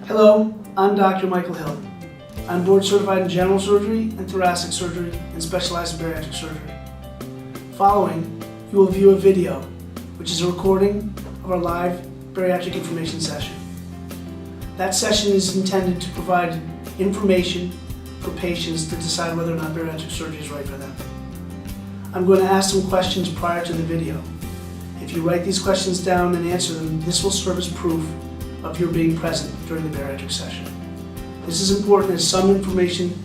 Hello, I'm Dr. Michael Hill. I'm board certified in general surgery and thoracic surgery and specialized in bariatric surgery. Following, you will view a video, which is a recording of our live bariatric information session. That session is intended to provide information for patients to decide whether or not bariatric surgery is right for them. I'm going to ask some questions prior to the video. If you write these questions down and answer them, this will serve as proof of your being present during the bariatric session. This is important as some information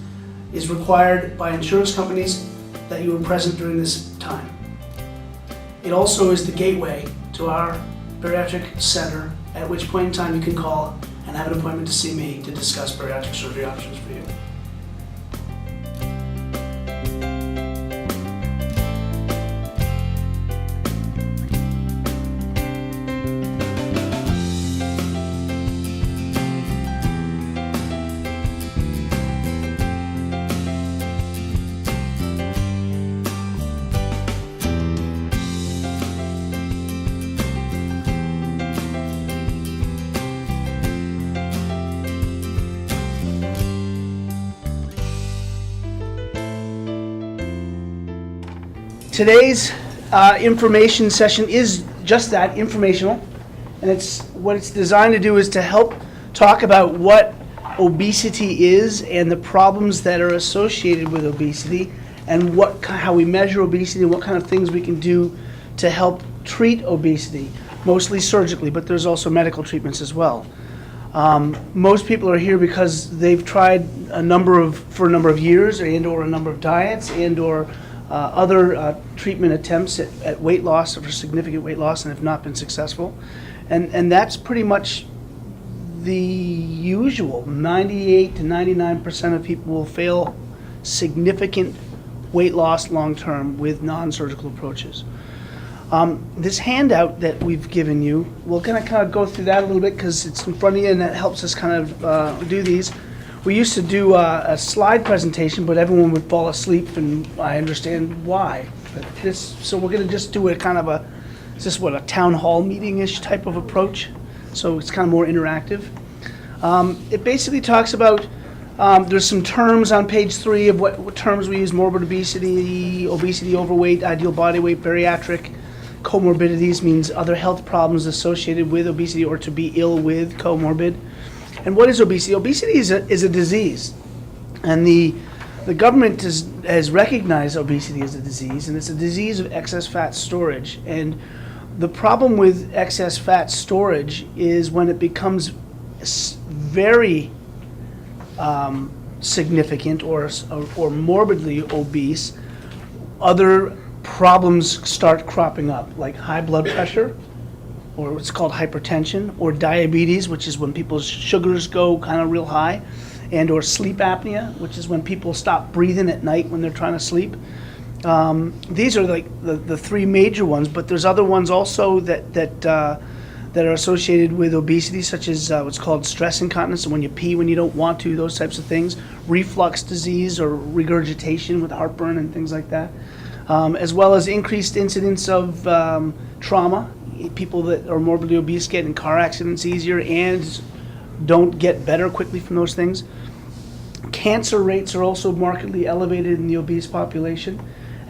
is required by insurance companies that you were present during this time. It also is the gateway to our bariatric center, at which point in time you can call and have an appointment to see me to discuss bariatric surgery options for you. Today's information session is just that, informational, and what it's designed to do is to help talk about what obesity is and the problems that are associated with obesity and how we measure obesity and what kind of things we can do to help treat obesity, mostly surgically, but there's also medical treatments as well. Most people are here because they've tried for a number of years and/or a number of diets and/or other treatment attempts at weight loss or for significant weight loss and have not been successful. And that's pretty much the usual. 98 to 99% of people will fail significant weight loss long term with non-surgical approaches. This handout that we've given you, we're going to kind of go through that a little bit because it's in front of you and that helps us kind of do these. We used to do a slide presentation, but everyone would fall asleep, and I understand why. So we're going to just do a kind of a town hall meeting-ish type of approach. So it's kind of more interactive. It basically talks about, there's some terms on page 3 of what terms we use: morbid obesity, obesity, overweight, ideal body weight, bariatric. Comorbidities means other health problems associated with obesity or to be ill with, comorbid. And what is obesity? Obesity is a disease, and the government has recognized obesity as a disease, and it's a disease of excess fat storage. And the problem with excess fat storage is when it becomes very significant or morbidly obese, other problems start cropping up, like high blood pressure, or what's called hypertension, or diabetes, which is when people's sugars go kind of real high, and or sleep apnea, which is when people stop breathing at night when they're trying to sleep. These are like the 3 major ones, but there's other ones also that are associated with obesity, such as what's called stress incontinence, and when you pee when you don't want to, those types of things, reflux disease or regurgitation with heartburn and things like that, as well as increased incidence of trauma. People that are morbidly obese get in car accidents easier and don't get better quickly from those things. Cancer rates are also markedly elevated in the obese population,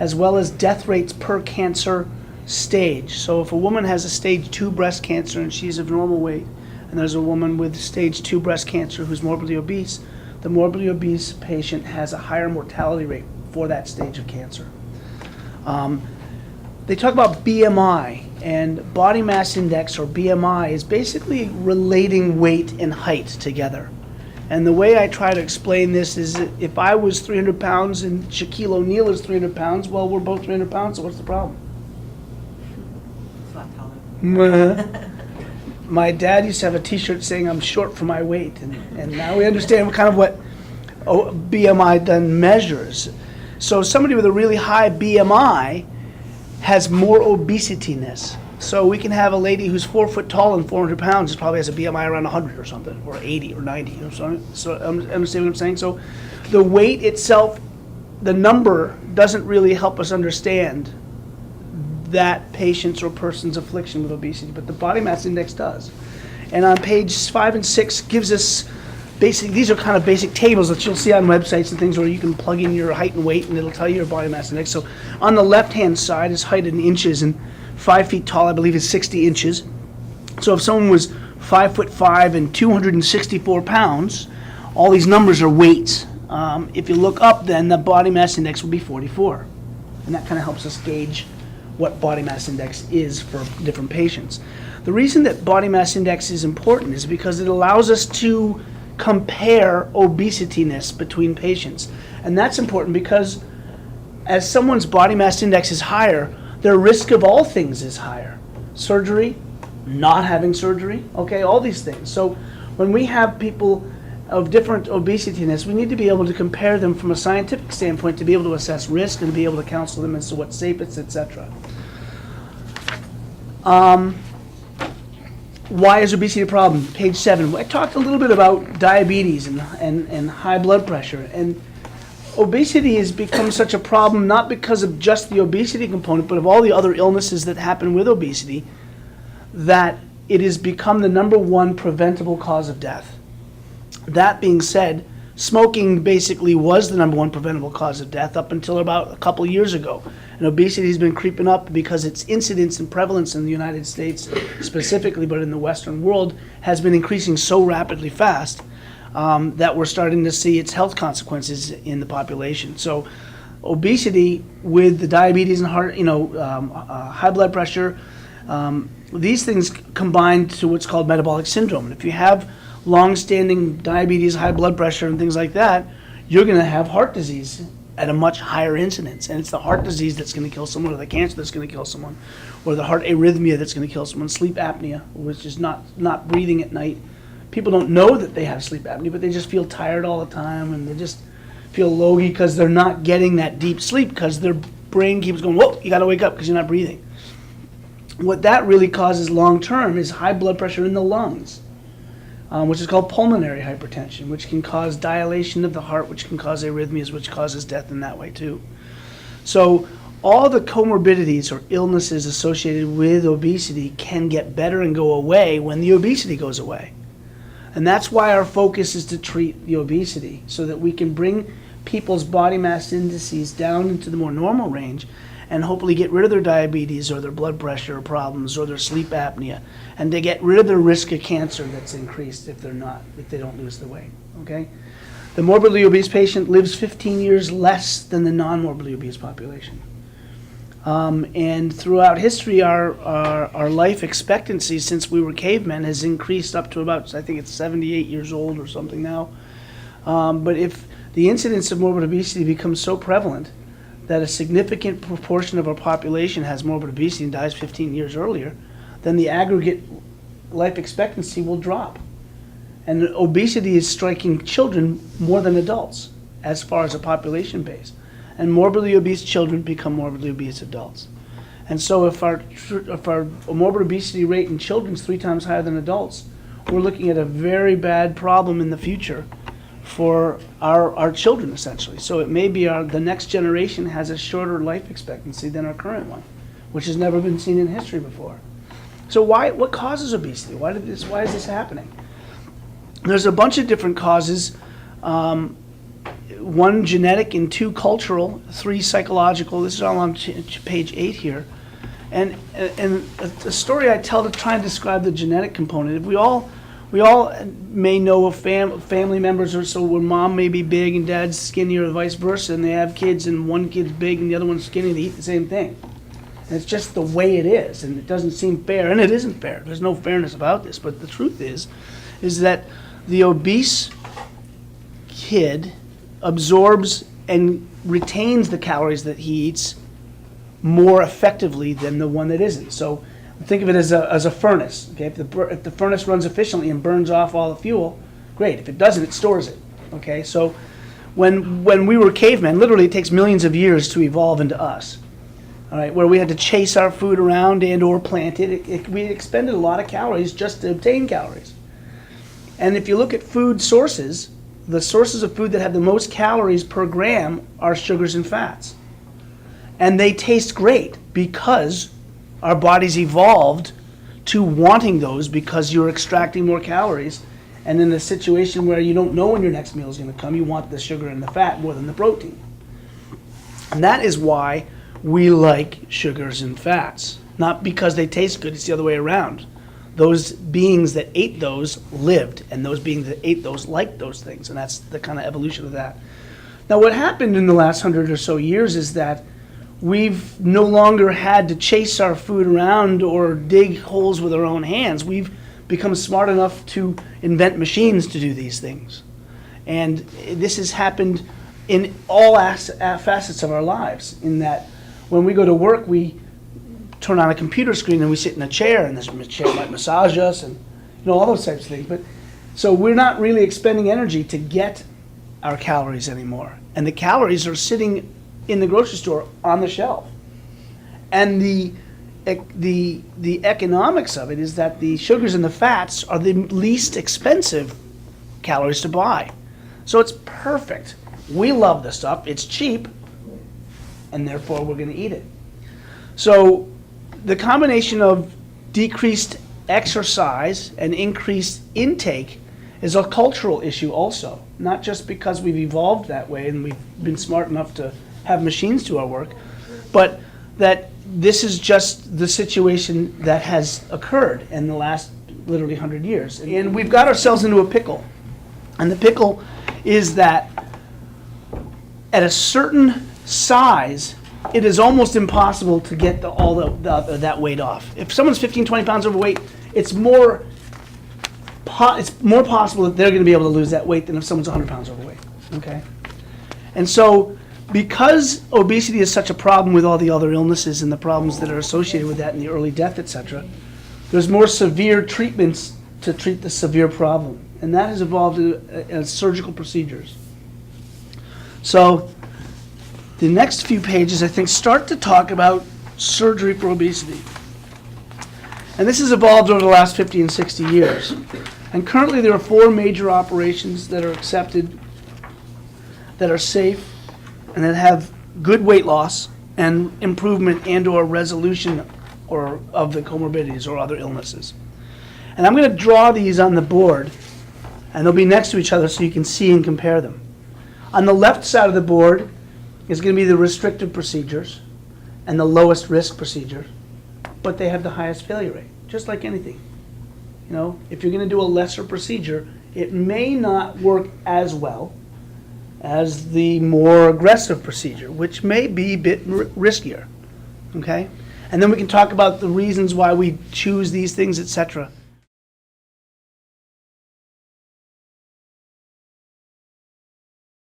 as well as death rates per cancer stage. So if a woman has a stage 2 breast cancer and she's of normal weight, and there's a woman with stage 2 breast cancer who's morbidly obese, the morbidly obese patient has a higher mortality rate for that stage of cancer. They talk about BMI, and body mass index, or BMI, is basically relating weight and height together. And the way I try to explain this is that if I was 300 pounds and Shaquille O'Neal is 300 pounds, well, we're both 300 pounds, so what's the problem? It's not telling. My dad used to have a t-shirt saying I'm short for my weight, and now we understand what BMI then measures. So somebody with a really high BMI has more obesity-ness. So we can have a lady who's 4 foot tall and 400 pounds probably has a BMI around 100 or something, or 80 or 90. So understand what I'm saying? So the weight itself the number doesn't really help us understand that patient's or person's affliction with obesity, but the body mass index does. And on page 5 and 6 gives us these are kind of basic tables that you'll see on websites and things where you can plug in your height and weight and it'll tell you your body mass index. So on the left-hand side is height in inches, and 5 feet tall, I believe, is 60 inches. So if someone was 5'5" and 264 pounds, all these numbers are weights. If you look up, then the body mass index will be 44. And that kind of helps us gauge what body mass index is for different patients. The reason that body mass index is important is because it allows us to compare obesity-ness between patients. And that's important because as someone's body mass index is higher, their risk of all things is higher. Surgery, not having surgery, okay, all these things. So when we have people of different obesity-ness, we need to be able to compare them from a scientific standpoint to be able to assess risk and be able to counsel them as to what's safest, etc. Why is obesity a problem? Page 7. I talked a little bit about diabetes and high blood pressure. And obesity has become such a problem not because of just the obesity component, but of all the other illnesses that happen with obesity, that it has become the #1 preventable cause of death. That being said, smoking basically was the #1 preventable cause of death up until about a couple years ago. And obesity has been creeping up because its incidence and prevalence in the United States specifically, but in the Western world, has been increasing so rapidly fast that we're starting to see its health consequences in the population. So obesity with the diabetes and heart, high blood pressure, these things combine to what's called metabolic syndrome. And if you have long-standing diabetes, high blood pressure, and things like that, you're going to have heart disease at a much higher incidence. And it's the heart disease that's going to kill someone, or the cancer that's going to kill someone, or the heart arrhythmia that's going to kill someone, sleep apnea, which is not breathing at night. People don't know that they have sleep apnea, but they just feel tired all the time, and they just feel logy because they're not getting that deep sleep because their brain keeps going, whoa, you got to wake up because you're not breathing. What that really causes long-term is high blood pressure in the lungs, which is called pulmonary hypertension, which can cause dilation of the heart, which can cause arrhythmias, which causes death in that way too. So all the comorbidities or illnesses associated with obesity can get better and go away when the obesity goes away. And that's why our focus is to treat the obesity, so that we can bring people's body mass indices down into the more normal range and hopefully get rid of their diabetes or their blood pressure problems or their sleep apnea, and to get rid of the risk of cancer that's increased if they don't lose the weight, okay? The morbidly obese patient lives 15 years less than the non-morbidly obese population. And throughout history, our life expectancy since we were cavemen has increased up to about, I think it's 78 years old or something now. But if the incidence of morbid obesity becomes so prevalent that a significant proportion of our population has morbid obesity and dies 15 years earlier, then the aggregate life expectancy will drop. And obesity is striking children more than adults as far as a population base. And morbidly obese children become morbidly obese adults. And so if our morbid obesity rate in children is 3 times higher than adults, we're looking at a very bad problem in the future for our children, essentially. So it may be the next generation has a shorter life expectancy than our current one, which has never been seen in history before. So what causes obesity? Why is this happening? There's a bunch of different causes. 1 genetic and 2 cultural, 3 psychological. This is all on page 8 here. And a story I tell to try and describe the genetic component. If we all may know of family members or so where mom may be big and dad's skinny, or vice versa, and they have kids and one kid's big and the other one's skinny, they eat the same thing. And it's just the way it is, and it doesn't seem fair, and it isn't fair. There's no fairness about this, but the truth is that the obese kid absorbs and retains the calories that he eats more effectively than the one that isn't. So think of it as a furnace. Okay, if the furnace runs efficiently and burns off all the fuel, great. If it doesn't, it stores it. Okay, so when we were cavemen, literally it takes millions of years to evolve into us. All right, where we had to chase our food around and or plant it, we expended a lot of calories just to obtain calories. And if you look at food sources, the sources of food that have the most calories per gram are sugars and fats. And they taste great because our bodies evolved to wanting those because you're extracting more calories. And in a situation where you don't know when your next meal is going to come, you want the sugar and the fat more than the protein. And that is why we like sugars and fats. Not because they taste good, it's the other way around. Those beings that ate those lived, and those beings that ate those liked those things, and that's the kind of evolution of that. Now, what happened in the last 100 or so years is that we've no longer had to chase our food around or dig holes with our own hands. We've become smart enough to invent machines to do these things. And this has happened in all facets of our lives, in that when we go to work, we turn on a computer screen and we sit in a chair, and this chair might massage us, and all those types of things. But so we're not really expending energy to get our calories anymore, and the calories are sitting in the grocery store on the shelf. And the economics of it is that the sugars and the fats are the least expensive calories to buy. So it's perfect. We love the stuff. It's cheap, and therefore we're going to eat it. So the combination of decreased exercise and increased intake is a cultural issue also, not just because we've evolved that way and we've been smart enough to have machines do our work, but that this is just the situation that has occurred in the last literally 100 years. And we've got ourselves into a pickle. And the pickle is that at a certain size, it is almost impossible to get that weight off. If someone's 15, 20 pounds overweight, it's more possible that they're going to be able to lose that weight than if someone's 100 pounds overweight. Okay? And so, because obesity is such a problem with all the other illnesses and the problems that are associated with that and the early death, etc., there's more severe treatments to treat the severe problem. And that has evolved as surgical procedures. So the next few pages, I think, start to talk about surgery for obesity. And this has evolved over the last 50 and 60 years. And currently there are 4 major operations that are accepted, that are safe, and that have good weight loss and improvement and or resolution of the comorbidities or other illnesses. And I'm going to draw these on the board, and they'll be next to each other so you can see and compare them. On the left side of the board is going to be the restrictive procedures and the lowest risk procedure, but they have the highest failure rate, just like anything. If you're going to do a lesser procedure, it may not work as well as the more aggressive procedure, which may be a bit riskier. Okay? And then we can talk about the reasons why we choose these things, etc.